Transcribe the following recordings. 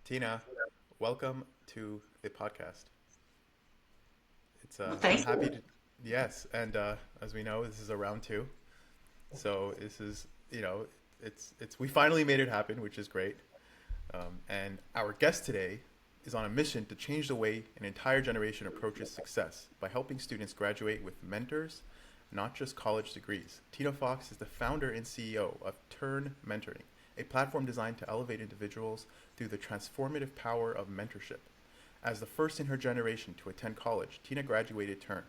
Tina, welcome to the podcast. Well, I'm thank happy you. to, yes, and as we know, this is a round two. So this is, we finally made it happen, which is great. And our guest today is on a mission to change the way an entire generation approaches success by helping students graduate with mentors, not just college degrees. Tina Fox is the founder and CEO of Tern Mentoring, a platform designed to elevate individuals through the transformative power of mentorship. As the first in her generation to attend college, Tina graduated Tern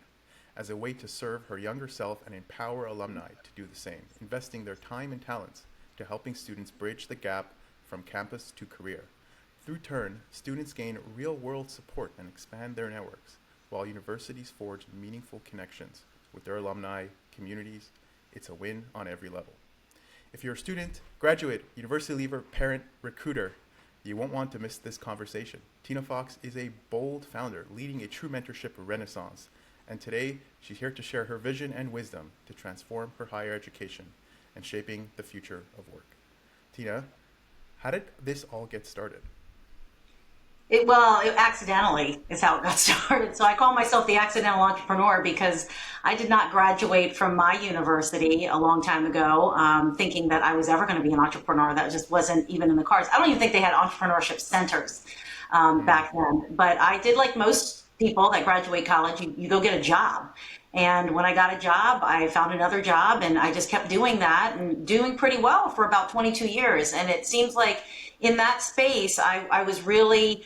as a way to serve her younger self and empower alumni to do the same, investing their time and talents to helping students bridge the gap from campus to career. Through Tern, students gain real-world support and expand their networks, while universities forge meaningful connections with their alumni communities. It's a win on every level. If you're a student, graduate, university leaver, parent, recruiter, you won't want to miss this conversation. Tina Fox is a bold founder leading a true mentorship renaissance, and today she's here to share her vision and wisdom to transform her higher education and shaping the future of work. Tina, how did this all get started? It accidentally is how it got started. So I call myself the accidental entrepreneur because I did not graduate from my university a long time ago, thinking that I was ever going to be an entrepreneur. That just wasn't even in the cards. I don't even think they had entrepreneurship centers Mm, back then. But I did like most people that graduate college, you go get a job. And when I got a job, I found another job and I just kept doing that and doing pretty well for about 22 years. And it seems like in that space, I was really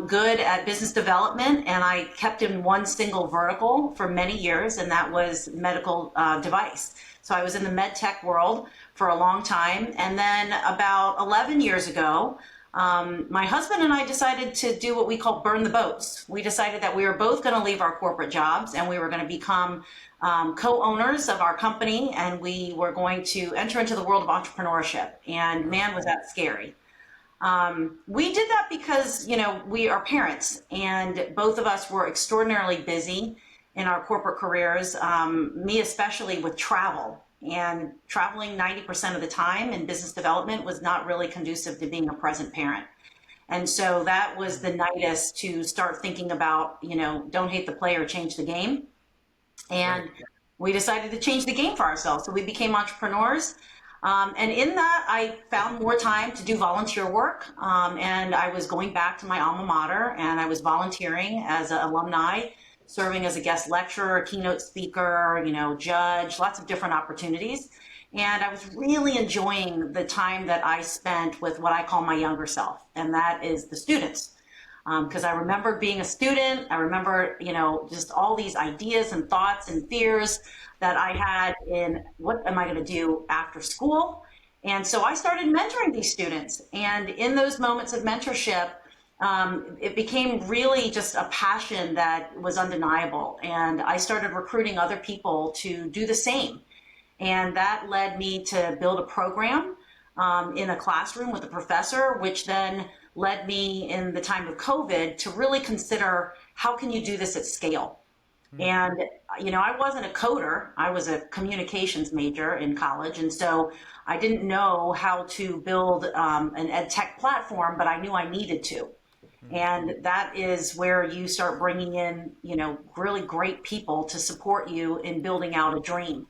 good at business development and I kept in one single vertical for many years, and that was medical device. So I was in the med tech world for a long time. And then about 11 years ago, my husband and I decided to do what we call burn the boats. We decided that we were both going to leave our corporate jobs and we were going to become co-owners of our company, and we were going to enter into the world of entrepreneurship. And wow. man, was that scary. We did that because, we are parents and both of us were extraordinarily busy in our corporate careers, me especially with travel. And traveling 90% of the time in business development was not really conducive to being a present parent. And so that was the nidus to start thinking about, don't hate the player, change the game. Right. And we decided to change the game for ourselves. So we became entrepreneurs. And in that, I found more time to do volunteer work. And I was going back to my alma mater and I was volunteering as an alumni, serving as a guest lecturer, a keynote speaker, judge, lots of different opportunities. And I was really enjoying the time that I spent with what I call my younger self, and that is the students. Because I remember being a student. I remember, just all these ideas and thoughts and fears that I had in what am I going to do after school. And so I started mentoring these students. And in those moments of mentorship, it became really just a passion that was undeniable. And I started recruiting other people to do the same. And that led me to build a program in a classroom with a professor, which then led me in the time of COVID to really consider how can you do this at scale. Mm, And, I wasn't a coder, I was a communications major in college. And so I didn't know how to build an ed tech platform, but I knew I needed to. mm, And that is where you start bringing in, really great people to support you in building out a dream.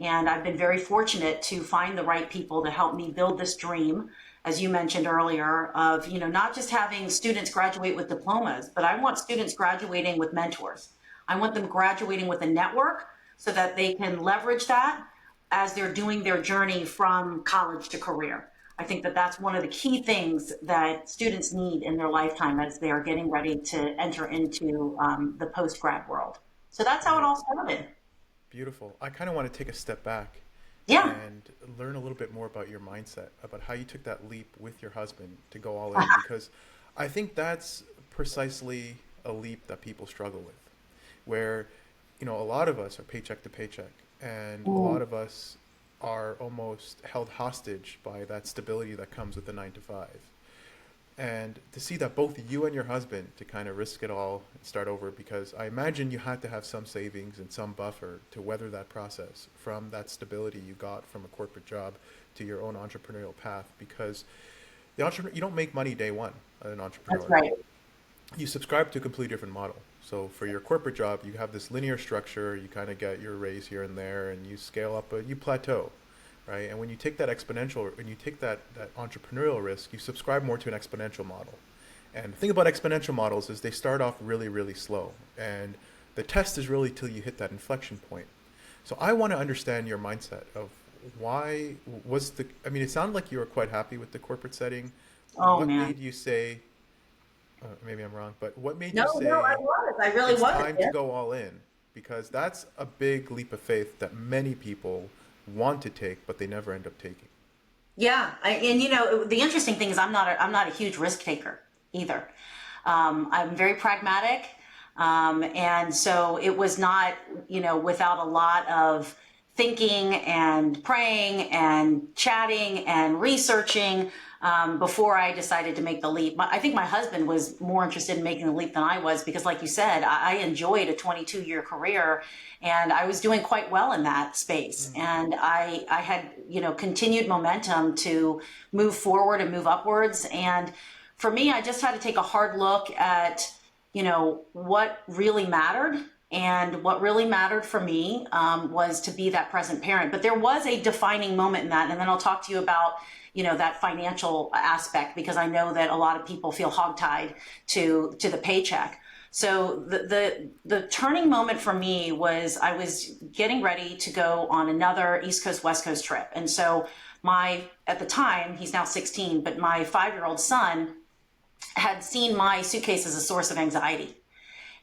And I've been very fortunate to find the right people to help me build this dream, as you mentioned earlier, of, not just having students graduate with diplomas, but I want students graduating with mentors. I want them graduating with a network so that they can leverage that as they're doing their journey from college to career. I think that that's one of the key things that students need in their lifetime as they are getting ready to enter into the post grad world. So that's how it right. all started. Beautiful. I kind of want to take a step back Yeah. and learn a little bit more about your mindset, about how you took that leap with your husband to go all in, because I think that's precisely a leap that people struggle with, where, a lot of us are paycheck to paycheck, and a lot Mm. of us are almost held hostage by that stability that comes with the 9 to 5. And to see that both you and your husband to kind of risk it all and start over, because I imagine you had to have some savings and some buffer to weather that process from that stability you got from a corporate job to your own entrepreneurial path, because the entrepreneur, you don't make money day one. an That's entrepreneur. right. You subscribe to a completely different model. So for your corporate job, you have this linear structure. You kind of get your raise here and there, and you scale up, but you plateau, right? And when you take that exponential, when you take that entrepreneurial risk, you subscribe more to an exponential model. And the thing about exponential models is they start off really, really slow, and the test is really till you hit that inflection point. So I want to understand your mindset of why was the. I mean, it sounded like you were quite happy with the corporate setting. Oh What man. made you say, maybe I'm wrong, but what made No, you no, I say was. I really it's was. time to go all in? Because that's a big leap of faith that many people want to take, but they never end up taking. Yeah, and the interesting thing is I'm not a huge risk taker either. I'm very pragmatic, and so it was not without a lot of thinking and praying and chatting and researching before I decided to make the leap. I think my husband was more interested in making the leap than I was because, like you said, I enjoyed a 22-year career and I was doing quite well in that space. Mm. And I had, continued momentum to move forward and move upwards. And for me, I just had to take a hard look at, what really mattered. And what really mattered for me was to be that present parent. But there was a defining moment in that. And then I'll talk to you about, that financial aspect, because I know that a lot of people feel hogtied to the paycheck. So the turning moment for me was I was getting ready to go on another East Coast West Coast trip, and so my at the time he's now 16, but my 5-year-old son had seen my suitcase as a source of anxiety,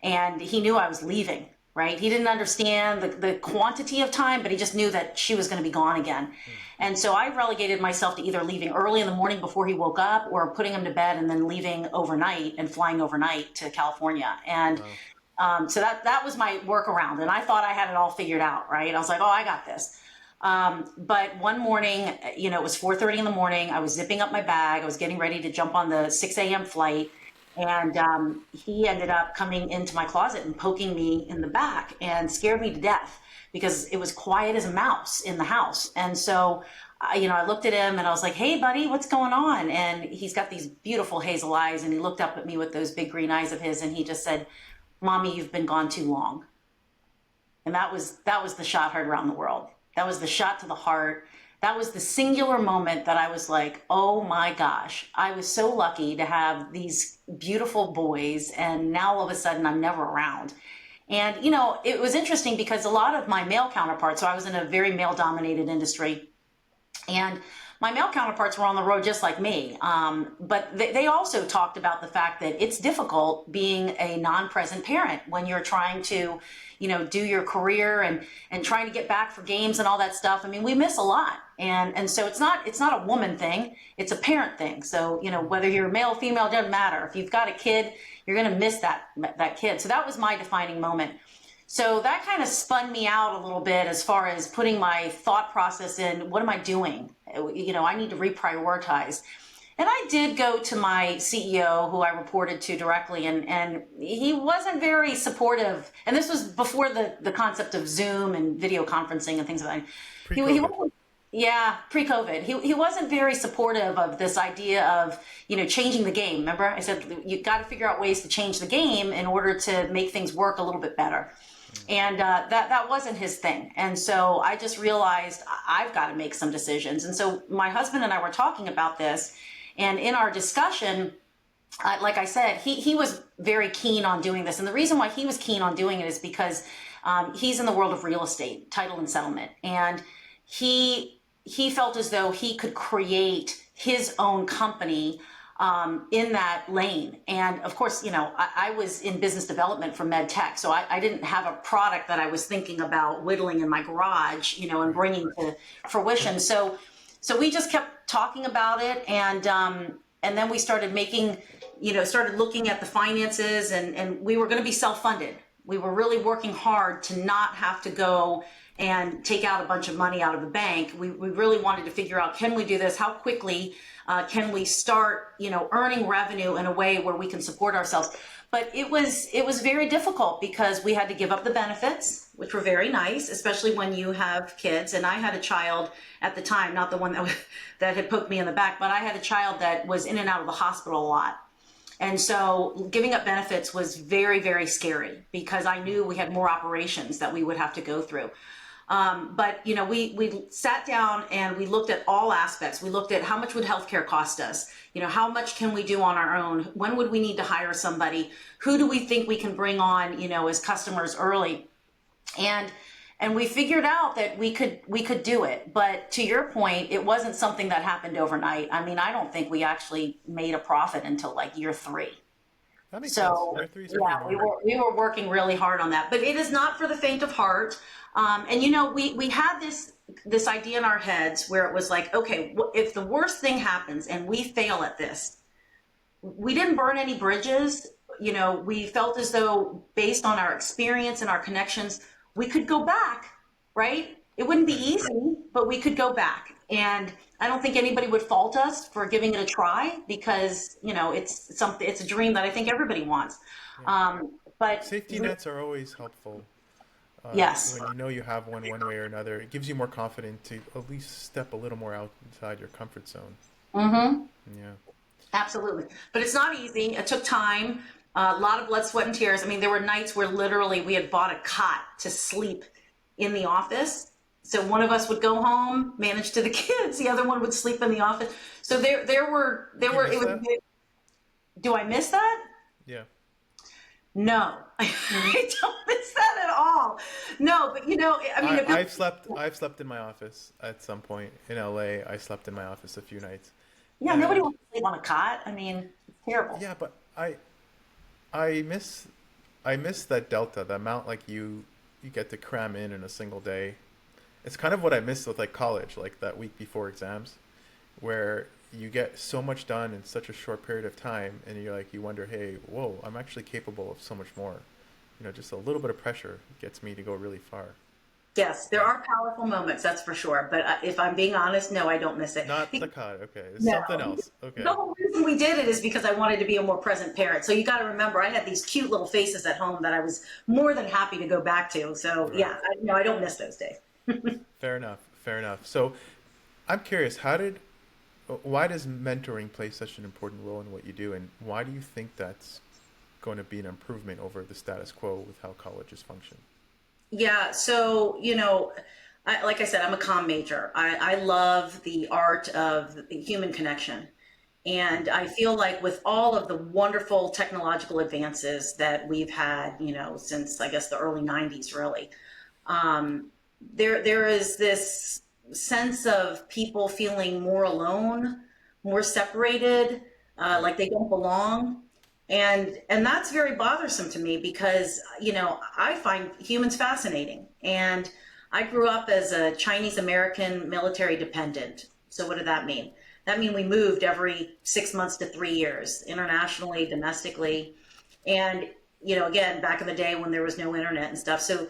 and he knew I was leaving. Right? He didn't understand the quantity of time, but he just knew that she was going to be gone again. Mm. And so I relegated myself to either leaving early in the morning before he woke up or putting him to bed and then leaving overnight and flying overnight to California. And Wow. so that was my workaround. And I thought I had it all figured out, right? I was like, oh, I got this. But one morning, it was 4:30 in the morning. I was zipping up my bag. I was getting ready to jump on the 6 a.m. flight. And he ended up coming into my closet and poking me in the back and scared me to death because it was quiet as a mouse in the house. And so, I looked at him and I was like, hey, buddy, what's going on? And he's got these beautiful hazel eyes. And he looked up at me with those big green eyes of his. And he just said, Mommy, you've been gone too long. And that was the shot heard around the world. That was the shot to the heart. That was the singular moment that I was like, oh my gosh, I was so lucky to have these beautiful boys, and now all of a sudden I'm never around. And it was interesting because a lot of my male counterparts, so I was in a very male dominated industry, and my male counterparts were on the road just like me. But they also talked about the fact that it's difficult being a non-present parent when you're trying to, do your career and trying to get back for games and all that stuff. I mean, we miss a lot. And so it's not a woman thing, it's a parent thing. So, whether you're male, female, doesn't matter. If you've got a kid, you're going to miss that kid. So that was my defining moment. So that kind of spun me out a little bit as far as putting my thought process in, what am I doing? I need to reprioritize. And I did go to my CEO, who I reported to directly, and he wasn't very supportive. And this was before the concept of Zoom and video conferencing and things like that. He Pre-COVID. wasn't, yeah, pre-COVID. He wasn't very supportive of this idea of, changing the game. Remember, I said, you got to figure out ways to change the game in order to make things work a little bit better. And that wasn't his thing. And so I just realized I've got to make some decisions. And so my husband and I were talking about this. And in our discussion, like I said, he was very keen on doing this. And the reason why he was keen on doing it is because he's in the world of real estate, title and settlement. And he felt as though he could create his own company in that lane. And of course, I was in business development for med tech. So I didn't have a product that I was thinking about whittling in my garage, and Right. bringing to fruition. So we just kept talking about it. And then we started started looking at the finances, and we were going to be self-funded. We were really working hard to not have to go and take out a bunch of money out of the bank. We really wanted to figure out, can we do this? How quickly can we start, earning revenue in a way where we can support ourselves? But it was very difficult because we had to give up the benefits, which were very nice, especially when you have kids. And I had a child at the time, not the one that had poked me in the back, but I had a child that was in and out of the hospital a lot. And so giving up benefits was very, very scary because I knew we had more operations that we would have to go through. But we sat down and we looked at all aspects. We looked at how much would healthcare cost us? How much can we do on our own? When would we need to hire somebody? Who do we think we can bring on, as customers early? And we figured out that we could do it. But to your point, it wasn't something that happened overnight. I mean, I don't think we actually made a profit until like year 3. That makes sense. So Year three is pretty yeah, we normal. were we were working really hard on that, but it is not for the faint of heart. And we had this idea in our heads where it was like, okay, if the worst thing happens and we fail at this, we didn't burn any bridges. We felt as though based on our experience and our connections, we could go back, right? It wouldn't be Right. easy, but we could go back. And I don't think anybody would fault us for giving it a try because, it's a dream that I think everybody wants. Yeah. But Safety nets are always helpful. yes. When you know you have one way or another, it gives you more confidence to at least step a little more outside your comfort zone. Mm-hmm. Yeah. Absolutely. But it's not easy. It took time, a lot of blood, sweat, and tears. I mean, there were nights where literally we had bought a cot to sleep in the office. So one of us would go home, manage to the kids. The other one would sleep in the office. So Do you miss it was, that? do I miss that? Yeah. No, I don't miss that at all. No, but I mean, if I've slept in my office at some point in LA. I slept in my office a few nights, yeah, nobody and wants to sleep on a cot. I mean, it's terrible. yeah, but I miss I miss that delta, the amount like you get to cram in a single day. It's kind of what I miss with like college, like that week before exams, where you get so much done in such a short period of time, and you wonder, hey, whoa, I'm actually capable of so much more. Just a little bit of pressure gets me to go really far. Yes, there Yeah. are powerful moments, that's for sure. But if I'm being honest, no, I don't miss it. Not the COD. Okay, it's No, something else. the Okay. whole reason we did it is because I wanted to be a more present parent. So you got to remember, I had these cute little faces at home that I was more than happy to go back to. So Right. yeah, no, I don't miss those days. Fair enough. Fair enough. So, I'm curious, why does mentoring play such an important role in what you do, and why do you think that's going to be an improvement over the status quo with how colleges function? Yeah, so like I said, I'm a comm major. I love the art of the human connection. And I feel like with all of the wonderful technological advances that we've had, since I guess the early 90s, really, um, there is this sense of people feeling more alone, more separated, Right. like they don't belong. And that's very bothersome to me because, I find humans fascinating. And I grew up as a Chinese American military dependent. So what did that mean? That mean we moved every 6 months to 3 years, internationally, domestically. And, again, back in the day when there was no internet and stuff. So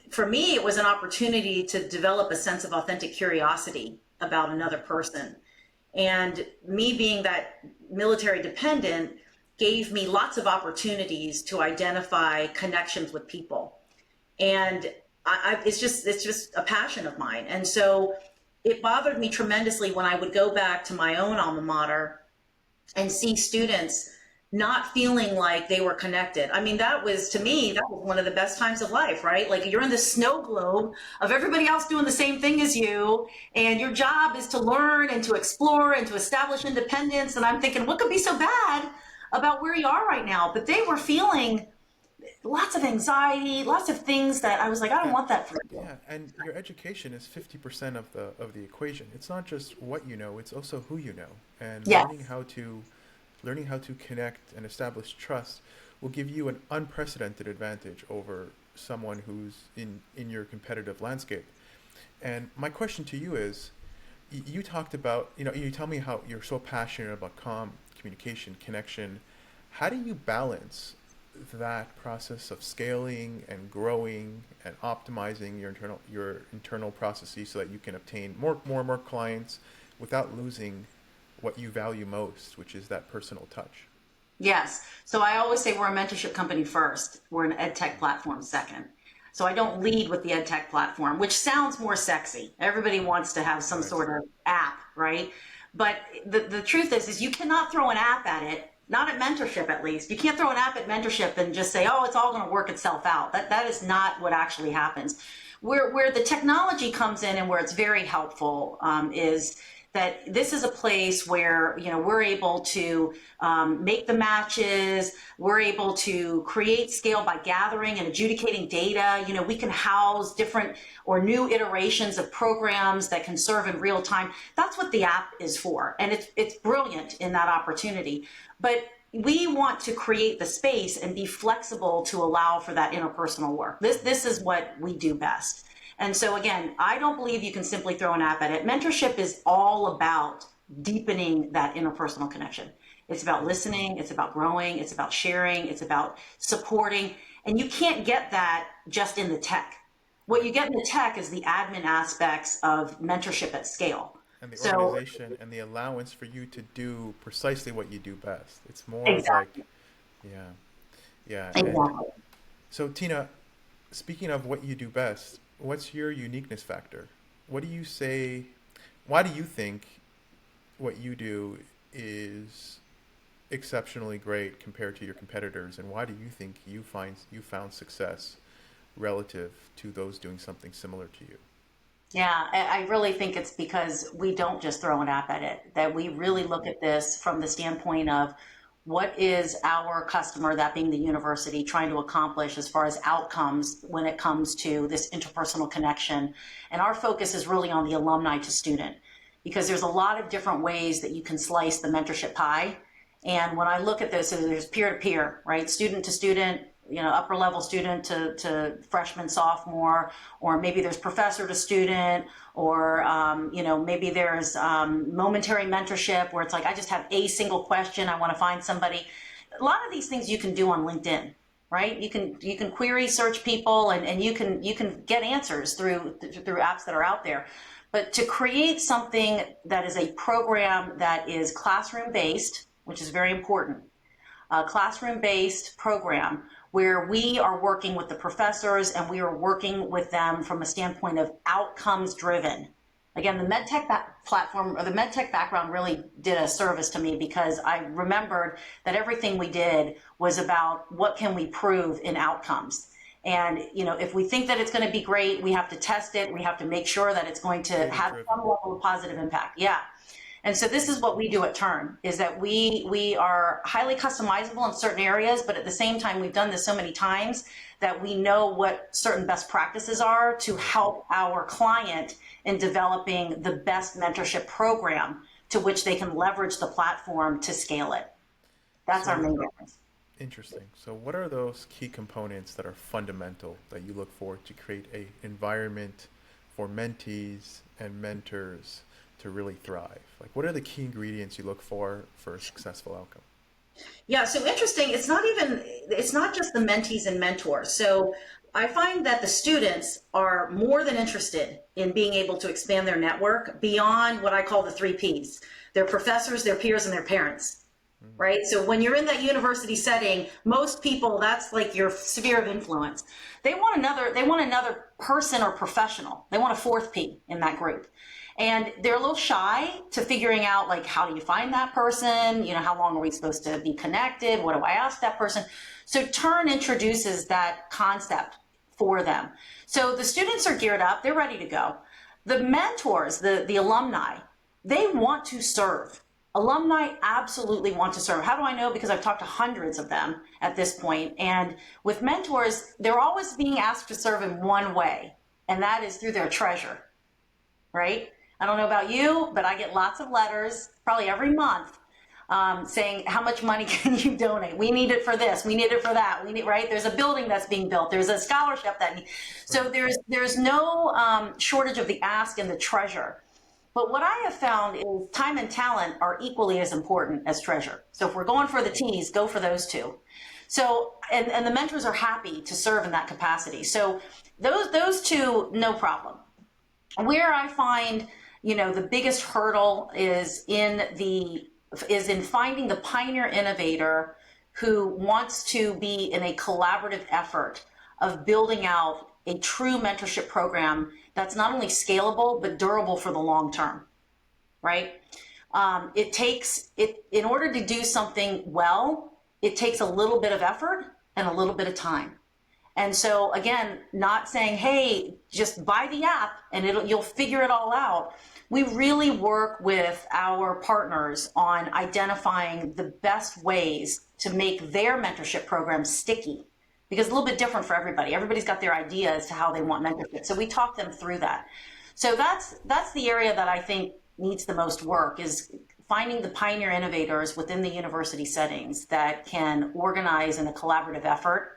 for me, it was an opportunity to develop a sense of authentic curiosity about another person. And me being that military dependent gave me lots of opportunities to identify connections with people. And it's just a passion of mine. And so it bothered me tremendously when I would go back to my own alma mater and see students not feeling like they were connected. I mean, that was, to me, that was one of the best times of life, right? Like you're in the snow globe of everybody else doing the same thing as you, and your job is to learn and to explore and to establish independence. And I'm thinking, what could be so bad about where you are right now? But they were feeling lots of anxiety, lots of things that I was like, I don't And want that for you. yeah, and your education is 50% of the equation. It's not just what you know, it's also who you know. And Yes. learning how to connect and establish trust will give you an unprecedented advantage over someone who's in your competitive landscape. And my question to you is, you talked about, you tell me how you're so passionate about communication, connection. How do you balance that process of scaling and growing and optimizing your internal processes so that you can obtain more clients without losing what you value most, which is that personal touch? Yes. So I always say we're a mentorship company first. We're an ed tech platform second. So I don't lead with the ed tech platform, which sounds more sexy. Everybody wants to have some Right. sort of app, right? But the truth is you cannot throw an app at it Not at mentorship, at least. You can't throw an app at mentorship and just say, oh, it's all going to work itself out. That is not what actually happens. Where the technology comes in and where it's very helpful is that this is a place where we're able to make the matches. We're able to create scale by gathering and adjudicating data. We can house different or new iterations of programs that can serve in real time. That's what the app is for, and it's brilliant in that opportunity. But we want to create the space and be flexible to allow for that interpersonal work. This is what we do best. And so again, I don't believe you can simply throw an app at it. Mentorship is all about deepening that interpersonal connection. It's about listening, it's about growing, it's about sharing, it's about supporting. And you can't get that just in the tech. What you get in the tech is the admin aspects of mentorship at scale. And the So organization and the allowance for you to do precisely what you do best. It's more of like, exactly, yeah, yeah. And exactly. so, Tina, speaking of what you do best, what's your uniqueness factor? What do you say? Why do you think what you do is exceptionally great compared to your competitors, and why do you think you found success relative to those doing something similar to you? Yeah, I really think it's because we don't just throw an app at it, that we really look at this from the standpoint of what is our customer, that being the university, trying to accomplish as far as outcomes when it comes to this interpersonal connection. And our focus is really on the alumni to student, because there's a lot of different ways that you can slice the mentorship pie. And when I look at this, there's peer to peer, right? Student to student, upper level student to freshman, sophomore, or maybe there's professor to student, or, maybe there's momentary mentorship where it's like, I just have a single question. I want to find somebody. A lot of these things you can do on LinkedIn, right? You can query search people, and you can get answers through apps that are out there. But to create something that is a program that is classroom based, which is very important, a classroom based program where we are working with the professors and we are working with them from a standpoint of outcomes driven. Again, the MedTech platform or the MedTech background really did a service to me, because I remembered that everything we did was about what can we prove in outcomes. And if we think that it's going to be great, we have to test it. We have to make sure that it's going to Data have some driven. level of positive impact. Yeah. And so this is what we do at Tern, is that we are highly customizable in certain areas, but at the same time, we've done this so many times that we know what certain best practices are to help our client in developing the best mentorship program to which they can leverage the platform to scale it. That's our So main difference. interesting. So what are those key components that are fundamental that you look for to create a environment for mentees and mentors to really thrive? Like, what are the key ingredients you look for a successful outcome? Yeah, so interesting. It's not just the mentees and mentors. So I find that the students are more than interested in being able to expand their network beyond what I call the three Ps: their professors, their peers, and their parents. Mm, Right? So when you're in that university setting, most people, that's like your sphere of influence. They want another person or professional. They want a fourth P in that group. And they're a little shy to figuring out, like, how do you find that person? How long are we supposed to be connected? What do I ask that person? So Turn introduces that concept for them. So the students are geared up, they're ready to go. The mentors, the alumni, they want to serve. Alumni absolutely want to serve. How do I know? Because I've talked to hundreds of them at this point. And with mentors, they're always being asked to serve in one way, and that is through their treasure, right? I don't know about you, but I get lots of letters, probably every month, saying, how much money can you donate? We need it for this. We need it for that. We need, right? There's a building that's being built. There's a scholarship that needs. So right. there's no shortage of the ask and the treasure. But what I have found is time and talent are equally as important as treasure. So if we're going for the T's, go for those two. So, and the mentors are happy to serve in that capacity. So those two, no problem. Where I find, the biggest hurdle is in finding the pioneer innovator who wants to be in a collaborative effort of building out a true mentorship program that's not only scalable but durable for the long term, right? it takes it in order to do something well, it takes a little bit of effort and a little bit of time. And so again, not saying, hey, just buy the app and you'll figure it all out. We really work with our partners on identifying the best ways to make their mentorship program sticky, because it's a little bit different for everybody. Everybody's got their idea as to how they want mentorship. So we talk them through that. So that's the area that I think needs the most work, is finding the pioneer innovators within the university settings that can organize in a collaborative effort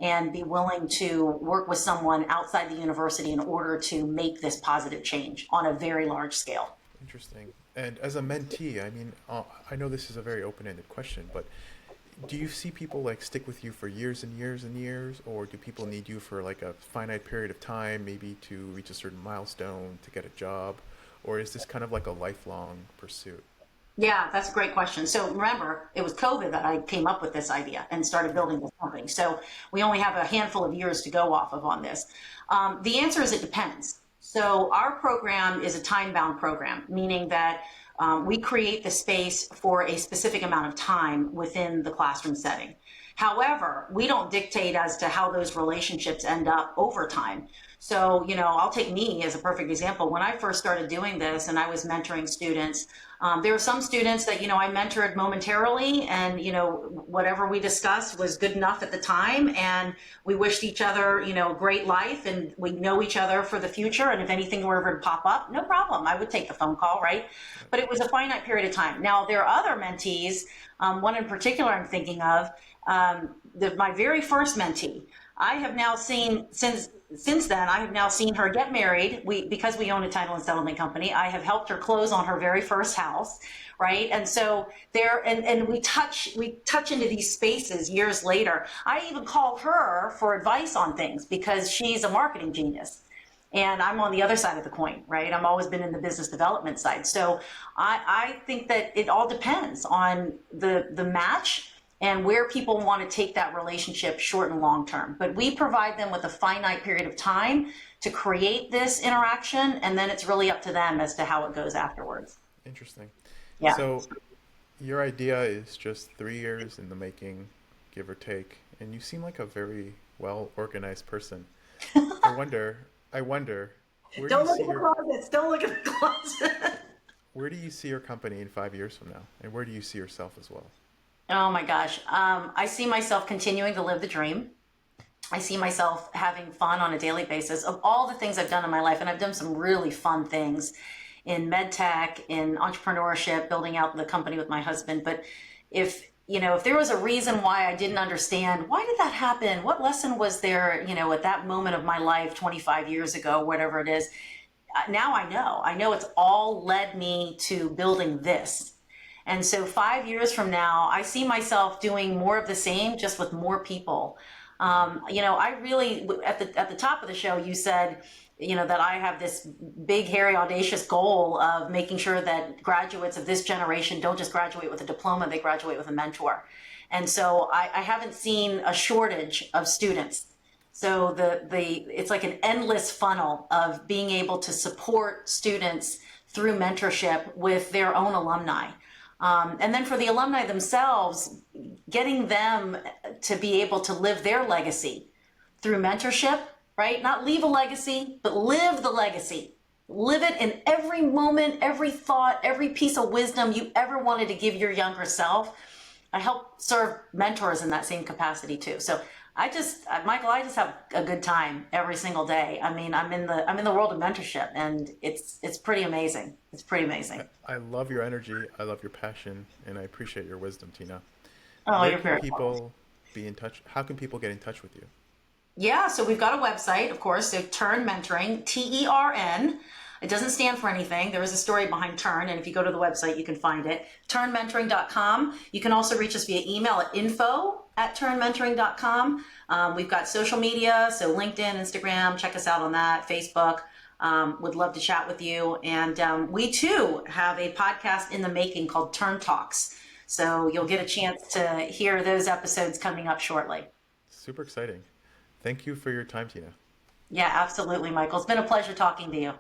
and be willing to work with someone outside the university in order to make this positive change on a very large scale. Interesting. And as a mentee, I mean, I know this is a very open-ended question, but do you see people like stick with you for years and years and years, or do people need you for like a finite period of time, maybe to reach a certain milestone, to get a job, or is this kind of like a lifelong pursuit? Yeah, that's a great question. So remember, it was COVID that I came up with this idea and started building this company. So we only have a handful of years to go off of on this. The answer is it depends. So our program is a time-bound program, meaning that we create the space for a specific amount of time within the classroom setting. However, we don't dictate as to how those relationships end up over time. So, I'll take me as a perfect example. When I first started doing this and I was mentoring students, there were some students that, I mentored momentarily, and, whatever we discussed was good enough at the time. And we wished each other, great life, and we know each other for the future. And if anything were ever to pop up, no problem. I would take the phone call, right? But it was a finite period of time. Now, there are other mentees, one in particular I'm thinking of, my very first mentee. I have now seen, since then, I have now seen her get married. Because we own a title and settlement company, I have helped her close on her very first house, right? And so and we touch into these spaces years later. I even call her for advice on things because she's a marketing genius. And I'm on the other side of the coin, right? I've always been in the business development side. So I think that it all depends on the match and where people want to take that relationship short and long term. But we provide them with a finite period of time to create this interaction, and then it's really up to them as to how it goes afterwards. Interesting. Yeah. So your idea is just 3 years in the making, give or take, and you seem like a very well organized person. I wonder, where do Don't you look see at the your closets. Don't look at the closet. where do you see your company in 5 years from now, and where do you see yourself as well? Oh my gosh. I see myself continuing to live the dream. I see myself having fun on a daily basis of all the things I've done in my life. And I've done some really fun things in med tech, in entrepreneurship, building out the company with my husband. But if there was a reason why I didn't understand, why did that happen? What lesson was there, at that moment of my life 25 years ago, whatever it is. Now I know. I know it's all led me to building this. And so 5 years from now, I see myself doing more of the same, just with more people. I really, at the top of the show, you said, that I have this big, hairy, audacious goal of making sure that graduates of this generation don't just graduate with a diploma, they graduate with a mentor. And so I haven't seen a shortage of students. So it's like an endless funnel of being able to support students through mentorship with their own alumni. And then for the alumni themselves, getting them to be able to live their legacy through mentorship, right? Not leave a legacy, but live the legacy. Live it in every moment, every thought, every piece of wisdom you ever wanted to give your younger self. I help serve mentors in that same capacity too. So Michael, I just have a good time every single day. I mean, I'm in the world of mentorship, and it's pretty amazing. It's pretty amazing. I love your energy. I love your passion, and I appreciate your wisdom, Tina. Oh, Where you're can very people be in touch? How can people get in touch with you? Yeah, so we've got a website, of course, so Tern Mentoring, Tern. It doesn't stand for anything. There is a story behind Tern, and if you go to the website, you can find it. TernMentoring.com. You can also reach us via email at info@ternmentoring.com. We've got social media, so LinkedIn, Instagram, check us out on that, Facebook. Would love to chat with you. And we too have a podcast in the making called Tern Talks. So you'll get a chance to hear those episodes coming up shortly. Super exciting. Thank you for your time, Tina. Yeah, absolutely, Michael. It's been a pleasure talking to you.